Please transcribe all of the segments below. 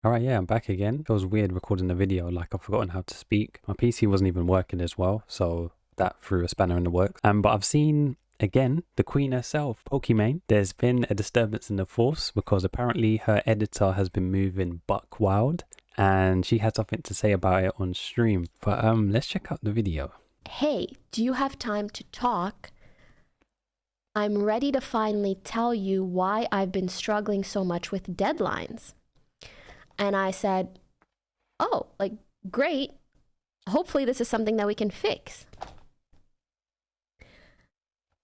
Alright, yeah, I'm back again. It was weird recording the video, like I've forgotten how to speak. My PC wasn't even working as well, so that threw a spanner in the works. But I've seen, again, the queen herself, Pokimane. There's been a disturbance in the force because apparently her editor has been moving buck wild and she had something to say about it on stream. But let's check out the video. Hey, do you have time to talk? I'm ready to finally tell you why I've been struggling so much with deadlines. And I said, oh, like, great. Hopefully this is something that we can fix.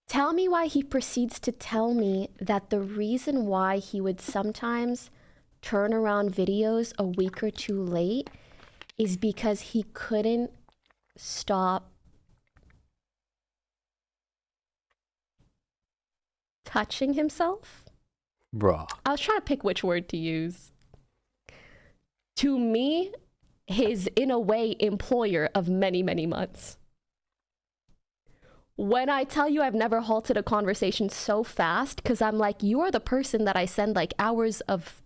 Tell me why he proceeds to tell me that the reason why he would sometimes turn around videos a week or two late is because he couldn't stop touching himself. Bruh. I was trying to pick which word to use. To me, his, in a way, employer of many, many months. When I tell you I've never halted a conversation so fast, because I'm like, you are the person that I send like hours of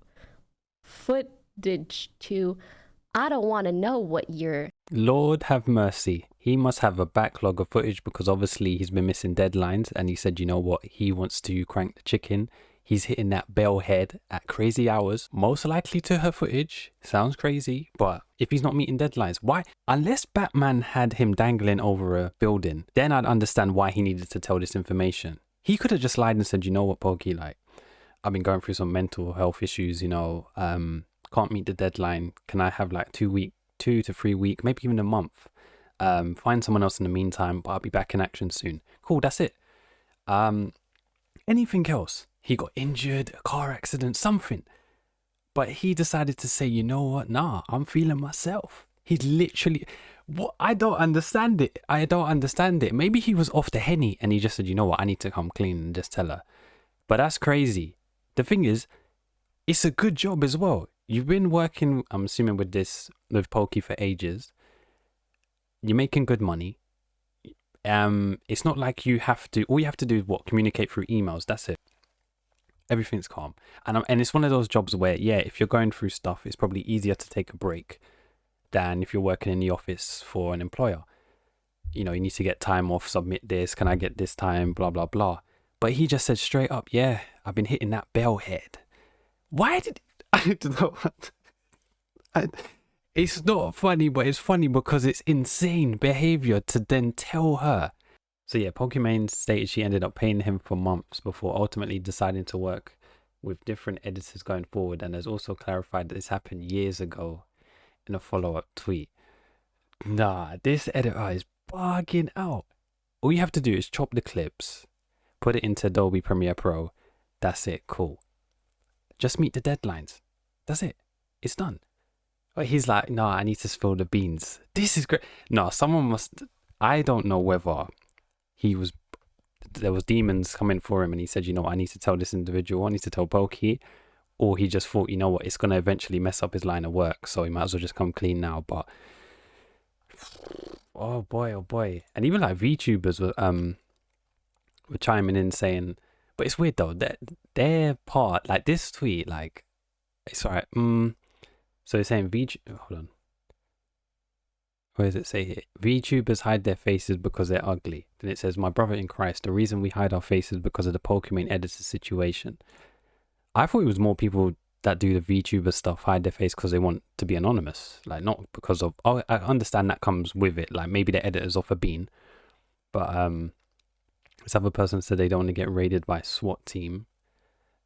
footage to. I don't want to know what you're... Lord have mercy. He must have a backlog of footage because obviously he's been missing deadlines and he said, you know what, he wants to crank the chicken. He's hitting that bell head at crazy hours, most likely to her footage. Sounds crazy, but if he's not meeting deadlines, why? Unless Batman had him dangling over a building, then I'd understand why he needed to tell this information. He could have just lied and said, you know what, Pokey, like, I've been going through some mental health issues, you know, can't meet the deadline. Can I have like 2 to 3 week, maybe even a month? Find someone else in the meantime, but I'll be back in action soon. Cool, that's it. Anything else? He got injured, a car accident, something. But he decided to say, you know what? Nah, I'm feeling myself. He's literally... What? I don't understand it. I don't understand it. Maybe he was off the henny and he just said, you know what? I need to come clean and just tell her. But that's crazy. The thing is, it's a good job as well. You've been working, I'm assuming, with Pokey for ages. You're making good money. It's not like you have to... All you have to do is what? Communicate through emails. That's it. Everything's calm. And it's one of those jobs where, yeah, if you're going through stuff, it's probably easier to take a break than if you're working in the office for an employer. You know, you need to get time off, submit this, can I get this time, blah, blah, blah. But he just said straight up, yeah, I've been hitting that bell head. Why did... I don't know. It's not funny, but it's funny because it's insane behavior to then tell her. So yeah, Pokimane stated she ended up paying him for months before ultimately deciding to work with different editors going forward, and has also clarified that this happened years ago in a follow-up tweet. Nah, this editor is bugging out. All you have to do is chop the clips, put it into Adobe Premiere Pro. That's it, cool. Just meet the deadlines. That's it. It's done. But he's like, nah, I need to spill the beans. This is great. No, someone must... I don't know whether... there was demons coming for him and he said, you know, I need to tell this individual, I need to tell Pokey, or he just thought, you know what, it's going to eventually mess up his line of work, so he might as well just come clean now. But oh boy. And even like VTubers were chiming in saying, but it's weird though, that their part, like this tweet, like, it's alright. So they're saying hold on, where does it say here? VTubers hide their faces because they're ugly. Then it says, my brother in Christ, the reason we hide our faces because of the Pokimane editor situation. I thought it was more people that do the VTuber stuff hide their face because they want to be anonymous. Like, not because of... Oh, I understand that comes with it. Like, maybe the editor's off a bean. But this other person said they don't want to get raided by a SWAT team.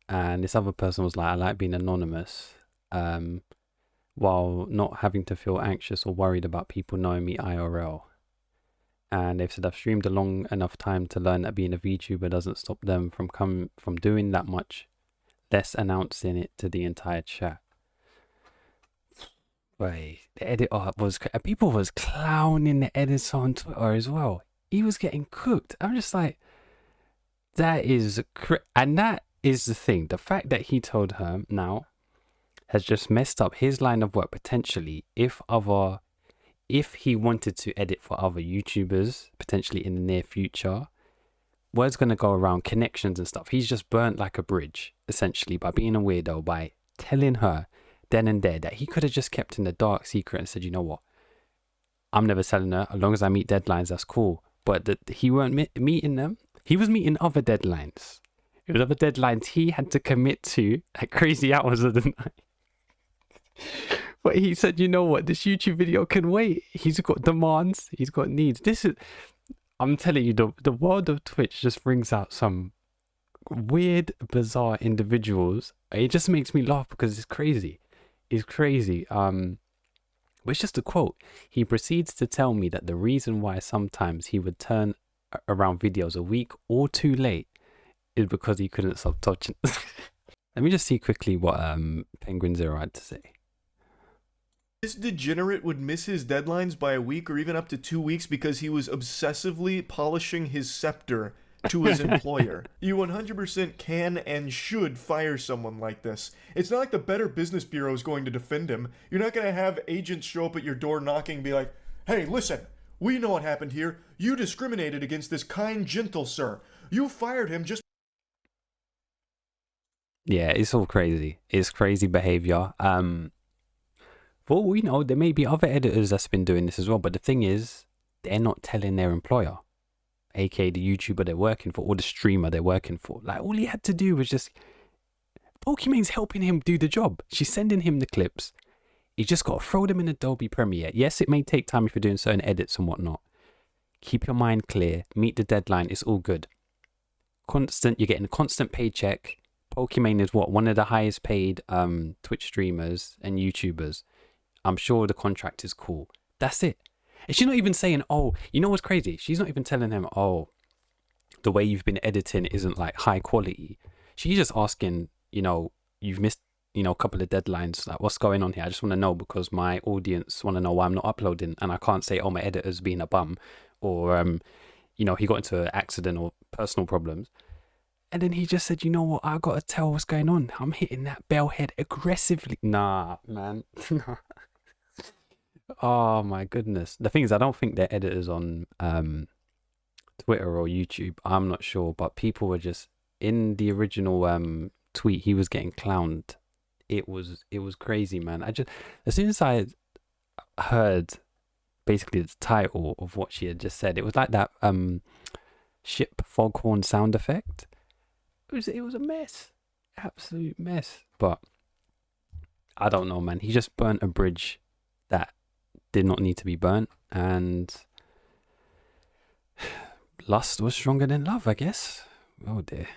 And this other person was like, I like being anonymous. While not having to feel anxious or worried about people knowing me IRL. And they've said, I've streamed a long enough time to learn that being a VTuber doesn't stop them from doing that much, less announcing it to the entire chat. Wait, the editor was... People was clowning the editor on Twitter as well. He was getting cooked. I'm just like, that is... And that is the thing. The fact that he told her now has just messed up his line of work potentially if he wanted to edit for other YouTubers potentially in the near future. Word's going to go around connections and stuff. He's just burnt like a bridge essentially by being a weirdo, by telling her then and there that he could have just kept in the dark secret and said, you know what, I'm never selling her. As long as I meet deadlines, that's cool. But he weren't meeting them. He was meeting other deadlines. It was other deadlines he had to commit to at crazy hours of the night. But he said, you know what, this YouTube video can wait. He's got demands. He's got needs. I'm telling you, the world of Twitch just brings out some weird, bizarre individuals. It just makes me laugh because it's crazy. It's crazy. But it's just a quote. He proceeds to tell me that the reason why sometimes he would turn around videos a week or too late is because he couldn't stop touching. Let me just see quickly what Penguin Zero had to say. This degenerate would miss his deadlines by a week or even up to 2 weeks because he was obsessively polishing his scepter to his employer. You 100% can and should fire someone like this. It's not like the Better Business Bureau is going to defend him. You're not going to have agents show up at your door knocking and be like, hey, listen, we know what happened here. You discriminated against this kind, gentle sir. You fired him just... Yeah, it's all crazy. It's crazy behavior. For all we know, there may be other editors that's been doing this as well. But the thing is, they're not telling their employer, aka the YouTuber they're working for or the streamer they're working for. Like, all he had to do was just... Pokimane's helping him do the job. She's sending him the clips. He's just got to throw them in Adobe Premiere. Yes, it may take time if you're doing certain edits and whatnot. Keep your mind clear. Meet the deadline. It's all good. You're getting a constant paycheck. Pokimane is one of the highest paid Twitch streamers and YouTubers. I'm sure the contract is cool. That's it. And she's not even saying, oh, you know what's crazy? She's not even telling him, oh, the way you've been editing isn't like high quality. She's just asking, you know, you've missed, you know, a couple of deadlines. Like, what's going on here? I just want to know because my audience want to know why I'm not uploading. And I can't say, oh, my editor's being a bum or, you know, he got into an accident or personal problems. And then he just said, you know what? I got to tell what's going on. I'm hitting that bell head aggressively. Nah, man. Oh my goodness. The thing is, I don't think they're editors on Twitter or YouTube. I'm not sure, but people were just in the original tweet. He was getting clowned. It was crazy, man. As soon as I heard basically the title of what she had just said, it was like that ship foghorn sound effect. It was a mess, absolute mess. But I don't know, man. He just burnt a bridge that did not need to be burnt, and lust was stronger than love, I guess. Oh dear.